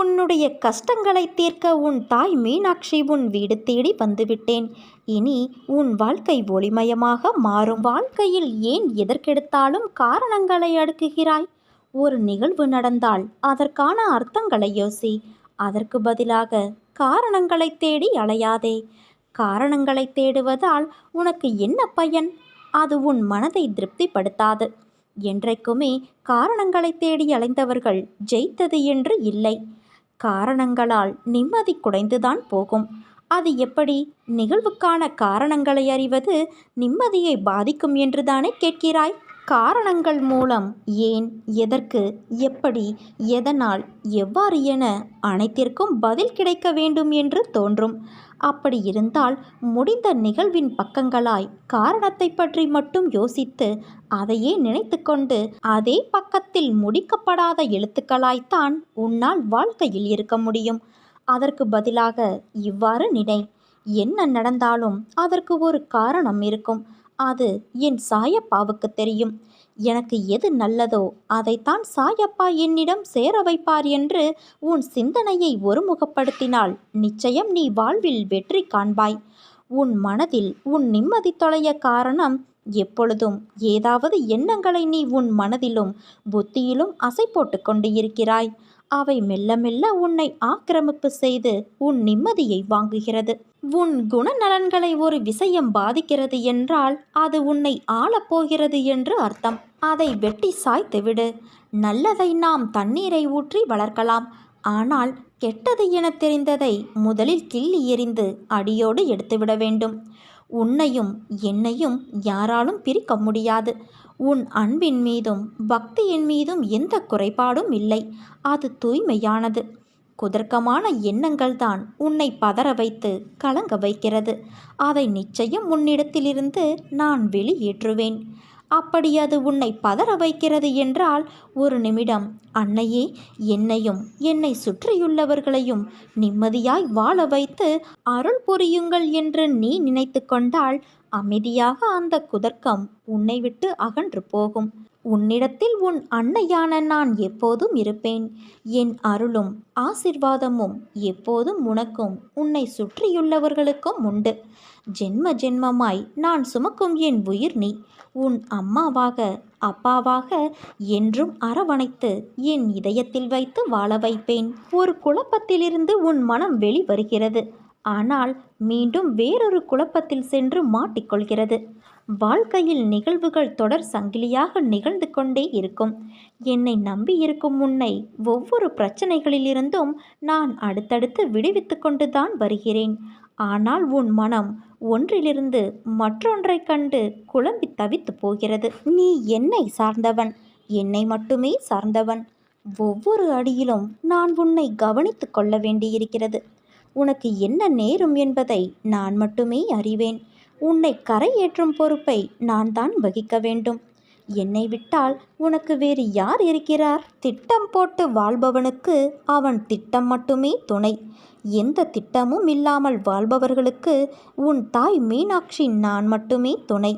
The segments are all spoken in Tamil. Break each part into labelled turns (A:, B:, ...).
A: உன்னுடைய கஷ்டங்களை தீர்க்க உன் தாய் மீனாட்சி உன் வீடு தேடி வந்துவிட்டேன். இனி உன் வாழ்க்கை ஒளிமயமாக மாறும். வாழ்க்கையில் ஏன் எதற்கெடுத்தாலும் காரணங்களை அடுக்குகிறாய்? ஒரு நிகழ்வு நடந்தால் அதற்கான அர்த்தங்களை யோசி. அதற்கு பதிலாக காரணங்களை தேடி அலையாதே. காரணங்களை தேடுவதால் உனக்கு என்ன பயன்? அது உன் மனதை திருப்திப்படுத்தாது. என்றைக்குமே காரணங்களை தேடி அலைந்தவர்கள் ஜெயித்தது என்று இல்லை. காரணங்களால் நிம்மதி குறைந்துதான் போகும். அது எப்படி? நிகழ்வுக்கான காரணங்களை அறிவது நிம்மதியை பாதிக்கும் என்றுதானே கேட்கிறாய்? காரணங்கள் மூலம் ஏன், எதற்கு, எப்படி, எதனால், எவ்வாறு என அனைத்திற்கும் பதில் கிடைக்க வேண்டும் என்று தோன்றும். அப்படி இருந்தால் முடிந்த நிகழ்வின் பக்கங்களாய் காரணத்தை பற்றி மட்டும் யோசித்து அதையே நினைத்து கொண்டு அதே பக்கத்தில் முடிக்கப்படாத எழுத்துக்களாய்த்தான் உன்னால் வாழ்க்கையில் இருக்க முடியும். அதற்கு பதிலாக இவ்வாறு நினை. என்ன நடந்தாலும் அதற்கு ஒரு காரணம் இருக்கும். அது என் சாயப்பாவுக்கு தெரியும். எனக்கு எது நல்லதோ அதைத்தான் சாயப்பா என்னிடம் சேர வைப்பார் என்று உன் சிந்தனையை ஒருமுகப்படுத்தினால் நிச்சயம் நீ வாழ்வில் வெற்றி காண்பாய். உன் மனதில் உன் நிம்மதி தொலைய காரணம் எப்பொழுதும் ஏதாவது எண்ணங்களை நீ உன் மனதிலும் புத்தியிலும் அசை போட்டு கொண்டு இருக்கிறாய். அவை மெல்ல மெல்ல உன்னை ஆக்கிரமிப்பு செய்து உன் நிம்மதியை வாங்குகிறது. உன் குணநலன்களை ஒரு விஷயம் பாதிக்கிறது என்றால் அது உன்னை ஆளப்போகிறது என்று அர்த்தம். அதை வெட்டி சாய்த்துவிடு. நல்லதை நாம் தண்ணீரை ஊற்றி வளர்க்கலாம். ஆனால் கெட்டது என தெரிந்ததை முதலில் கிள்ளி எறிந்து அடியோடு எடுத்துவிட வேண்டும். உன்னையும் என்னையும் யாராலும் பிரிக்க முடியாது. உன் அன்பின் மீதும் பக்தியின் மீதும் எந்த குறைபாடும் இல்லை. அது தூய்மையானது. குதர்க்கமான எண்ணங்கள் தான் உன்னை பதற வைத்து கலங்க வைக்கிறது. அதை நிச்சயம் உன்னிடத்திலிருந்து நான் வெளியேற்றுவேன். அப்படி அது உன்னை பதற வைக்கிறது என்றால் ஒரு நிமிடம் அன்னையே, என்னையும் என்னை சுற்றியுள்ளவர்களையும் நிம்மதியாய் வாழ வைத்து அருள் புரியுங்கள் என்று நீ நினைத்து கொண்டால் அமைதியாக அந்த குதர்க்கம் உன்னை விட்டு அகன்று போகும். உன்னிடத்தில் உன் அன்னையான நான் எப்போதும் இருப்பேன். என் அருளும் ஆசிர்வாதமும் எப்போதும் உனக்கும் உன்னை சுற்றியுள்ளவர்களுக்கும் உண்டு. ஜென்ம ஜென்மமாய் நான் சுமக்கும் என் உயிர் நீ. உன் அம்மாவாக அப்பாவாக என்றும் அரவணைத்து என் இதயத்தில் வைத்து வாழ வைப்பேன். ஒரு குழப்பத்திலிருந்து உன் மனம் வெளிவருகிறது. ஆனால் மீண்டும் வேறொரு குழப்பத்தில் சென்று மாட்டிக்கொள்கிறது. வாழ்க்கையில் நிகழ்வுகள் தொடர் சங்கிலியாக நிகழ்ந்து கொண்டே இருக்கும். என்னை நம்பி இருக்கும் உன்னை ஒவ்வொரு பிரச்சனைகளிலிருந்தும் நான் அடுத்தடுத்து விடுவித்து கொண்டுதான் வருகிறேன். ஆனால் உன் மனம் ஒன்றிலிருந்து மற்றொன்றை கண்டு குழம்பி தவித்து போகிறது. நீ என்னை சார்ந்தவன், என்னை மட்டுமே சார்ந்தவன். ஒவ்வொரு அடியிலும் நான் உன்னை கவனித்து கொள்ள வேண்டியிருக்கிறது. உனக்கு என்ன நேரும் என்பதை நான் மட்டுமே அறிவேன். உன்னை கரையேற்றும் பொறுப்பை நான் தான் வகிக்க வேண்டும். என்னை விட்டால் உனக்கு வேறு யார் இருக்கிறார்? திட்டம் போட்டு வாழ்பவனுக்கு அவன் திட்டம் மட்டுமே துணை. எந்த திட்டமும் இல்லாமல் வாழ்பவர்களுக்கு உன் தாய் மீனாட்சி நான் மட்டுமே துணை.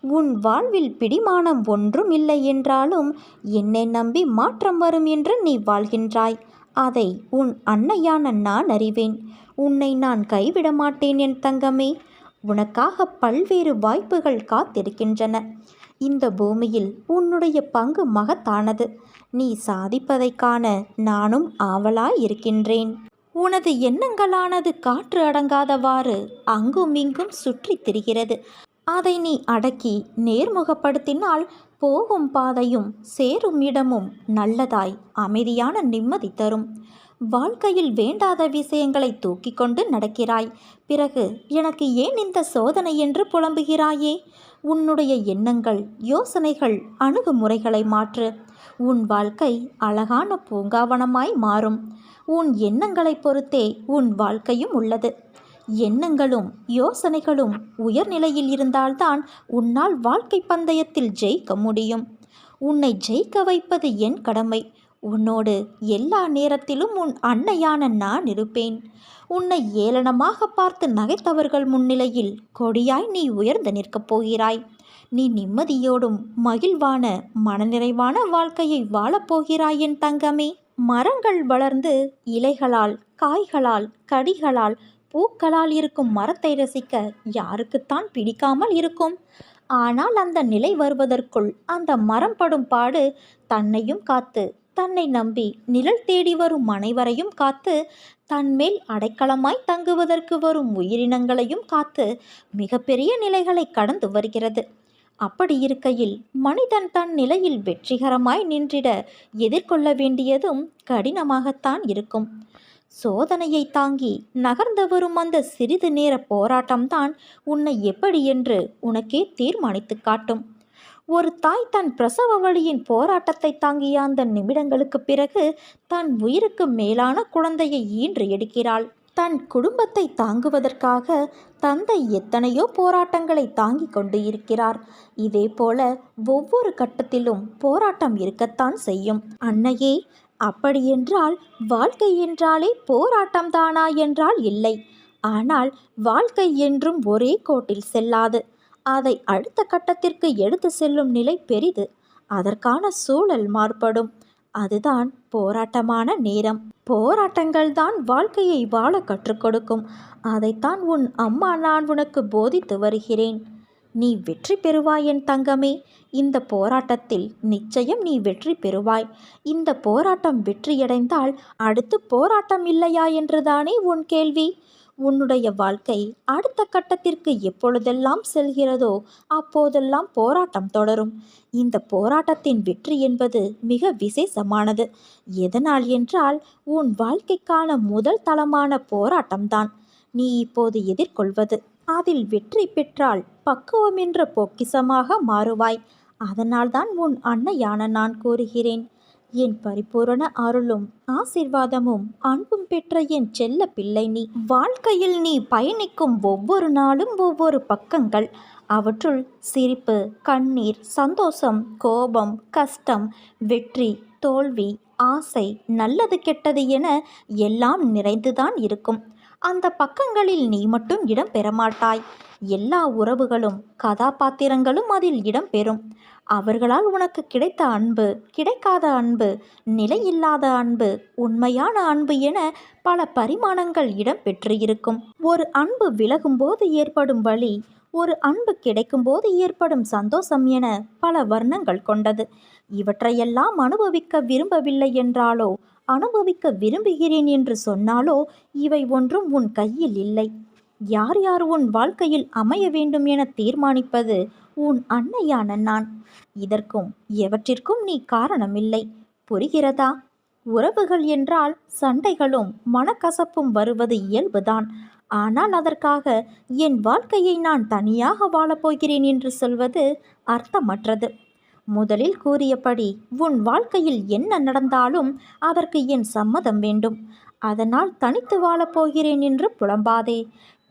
A: உன் வாழ்வில் பிடிமானம் ஒன்றும் இல்லை என்றாலும் என்னை நம்பி மாற்றம் வரும் என்று நீ வாழ்கின்றாய். அதை உன் அன்னையான நான் அறிவேன். உன்னை நான் கைவிட மாட்டேன் என் தங்கமே. உனக்காக பல்வேறு வாய்ப்புகள் காத்திருக்கின்றன. இந்த பூமியில் உன்னுடைய பங்கு மகத்தானது. நீ சாதிப்பதைக் காண நானும் ஆவலாய் இருக்கின்றேன். உனது எண்ணங்களானது காற்று அடங்காதவாறு அங்கும் இங்கும் சுற்றி திரிகிறது. அதை நீ அடக்கி நேர்முகப்படுத்தினால் போகும் பாதையும் சேரும் இடமும் நல்லதாய் அமைதியான நிம்மதி தரும். வாழ்க்கையில் வேண்டாத விஷயங்களை தூக்கி கொண்டு நடக்கிறாய். பிறகு எனக்கு ஏன் இந்த சோதனை என்று புலம்புகிறாயே? உன்னுடைய எண்ணங்கள், யோசனைகள், அணுகுமுறைகளை மாற்று. உன் வாழ்க்கை அழகான பூங்காவனமாய் மாறும். உன் எண்ணங்களை பொறுத்தே உன் வாழ்க்கையும் உள்ளது. எண்ணங்களும் யோசனைகளும் உயர்நிலையில் இருந்தால்தான் உன்னால் வாழ்க்கை பந்தயத்தில் ஜெயிக்க முடியும். உன்னை ஜெயிக்க வைப்பது என் கடமை. உன்னோடு எல்லா நேரத்திலும் உன் அன்னையான நான் இருப்பேன். உன்னை ஏளனமாக பார்த்து நகைத்தவர்கள் முன்னிலையில் கொடியாய் நீ உயர்ந்து நிற்கப் போகிறாய். நீ நிம்மதியோடும் மகிழ்வான மனநிறைவான வாழ்க்கையை வாழப்போகிறாய் என் தங்கமே. மரங்கள் வளர்ந்து இலைகளால், காய்களால், கடிகளால், பூக்களால் இருக்கும் மரத்தை ரசிக்க யாருக்குத்தான் பிடிக்காமல் இருக்கும்? ஆனால் அந்த நிலை வருவதற்குள் அந்த மரம் படும் பாடு தன்னையும் காத்து, தன்னை நம்பி நிழல் தேடி வரும் அனைவரையும் காத்து, தன்மேல் அடைக்கலமாய் தங்குவதற்கு வரும் உயிரினங்களையும் காத்து மிகப்பெரிய நிலைகளை கடந்து வருகிறது. அப்படி இருக்கையில் மனிதன் தன் நிலையில் வெற்றிகரமாய் நின்றிட எதிர்கொள்ள வேண்டியதும் கடினமாகத்தான் இருக்கும். சோதனையை தாங்கி நகர்ந்து வரும் அந்த சிறிது நேர போராட்டம்தான் உன்னை எப்படி என்று உனக்கே தீர்மானித்து காட்டும். ஒரு தாய் தன் பிரசவ வலியின் போராட்டத்தை தாங்கிய அந்த நிமிடங்களுக்கு பிறகு தன் உயிருக்கு மேலான குழந்தையை ஈன்று எடுக்கிறாள். தன் குடும்பத்தை தாங்குவதற்காக தந்தை எத்தனையோ போராட்டங்களை தாங்கிக் கொண்டு இருக்கிறார். இதே போல ஒவ்வொரு கட்டத்திலும் போராட்டம் இருக்கத்தான் செய்யும். அன்னையே, அப்படியென்றால் வாழ்க்கை என்றாலே போராட்டம்தானா என்றால் இல்லை. ஆனால் வாழ்க்கை என்றும் ஒரே கோட்டில் செல்லாது. அதை அடுத்த கட்டத்திற்கு எடுத்து செல்லும் நிலை பெரிது. அதற்கான சூழல் மாறுபடும். அதுதான் போராட்டமான நேரம். போராட்டங்கள் தான் வாழ்க்கையை வாழ கற்றுக் கொடுக்கும். அதைத்தான் உன் அம்மா நான் உனக்கு போதித்து வருகிறேன். நீ வெற்றி பெறுவாய் என் தங்கமே. இந்த போராட்டத்தில் நிச்சயம் நீ வெற்றி பெறுவாய். இந்த போராட்டம் வெற்றியடைந்தால் அடுத்து போராட்டம் இல்லையா என்றுதானே உன் கேள்வி. உன்னுடைய வாழ்க்கை அடுத்த கட்டத்திற்கு எப்பொழுதெல்லாம் செல்கிறதோ அப்போதெல்லாம் போராட்டம் தொடரும். இந்த போராட்டத்தின் வெற்றி என்பது மிக விசேஷமானது. எதனால் என்றால் உன் வாழ்க்கைக்கான முதல் தளமான போராட்டம்தான் நீ இப்போது எதிர்கொள்வது. அதில் வெற்றி பெற்றால் பக்குவம் என்ற பொக்கிசமாக மாறுவாய். அதனால்தான் உன் அன்னையான நான் கூறுகிறேன். என் பரிபூரண அருளும் ஆசீர்வாதமும் அன்பும் பெற்ற என் செல்ல பிள்ளை நீ. வாழ்க்கையில் நீ பயணிக்கும் ஒவ்வொரு நாளும் ஒவ்வொரு பக்கங்கள். அவற்றுள் சிரிப்பு, கண்ணீர், சந்தோஷம், கோபம், கஷ்டம், வெற்றி, தோல்வி, ஆசை, நல்லது கெட்டது என எல்லாம் நிறைந்துதான் இருக்கும். அந்த பக்கங்களில் நீ மட்டும் இடம் பெறமாட்டாய். எல்லா உறவுகளும் கதாபாத்திரங்களும் அதில் இடம் பெறும். அவர்களால் உனக்கு கிடைத்த அன்பு, கிடைக்காத அன்பு, நிலையில்லாத அன்பு, உண்மையான அன்பு என பல பரிமாணங்கள் இடம் பெற்று இருக்கும். ஒரு அன்பு விலகும்போது ஏற்படும் வலி, ஒரு அன்பு கிடைக்கும்போது ஏற்படும் சந்தோஷம் என பல வர்ணங்கள் கொண்டது. இவற்றையெல்லாம் அனுபவிக்க விரும்பவில்லை என்றாலோ, அனுபவிக்க விரும்புகிறேன் என்று சொன்னாலோ இவை ஒன்றும் உன் கையில் இல்லை. யார் யார் உன் வாழ்க்கையில் அமைய வேண்டும் என தீர்மானிப்பது உன் அன்னையான நான். இதற்கும் எவற்றிற்கும் நீ காரணமில்லை. புரிகிறதா? உறவுகள் என்றால் சண்டைகளும் மனக்கசப்பும் வருவது இயல்புதான். ஆனால் அதற்காக என் வாழ்க்கையை நான் தனியாக வாழப்போகிறேன் என்று சொல்வது அர்த்தமற்றது. முதலில் கூறியபடி உன் வாழ்க்கையில் என்ன நடந்தாலும் அதற்கு என் சம்மதம் வேண்டும். அதனால் தனித்து வாழப்போகிறேன் என்று புலம்பாதே.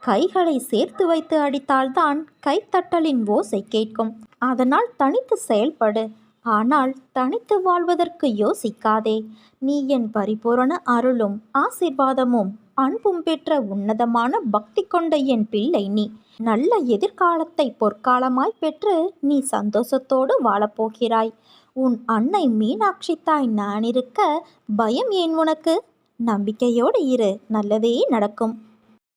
A: கைகளை சேர்த்து வைத்து அடித்தால்தான் கைத்தட்டலின் ஓசை கேட்கும். அதனால் தனித்து செயல்படு. ஆனால் தனித்து வாழ்வதற்கு யோசிக்காதே. நீ என் பரிபூரண அருளும் ஆசீர்வாதமும் அன்பும் பெற்ற உன்னதமான பக்தி கொண்ட என் பிள்ளை நீ. நல்ல எதிர்காலத்தை பொற்காலமாய் பெற்று நீ சந்தோஷத்தோடு வாழப்போகிறாய். உன் அன்னை மீனாட்சி தாய் நான் இருக்க பயம் ஏன் உனக்கு? நம்பிக்கையோடு இரு, நல்லதே நடக்கும்.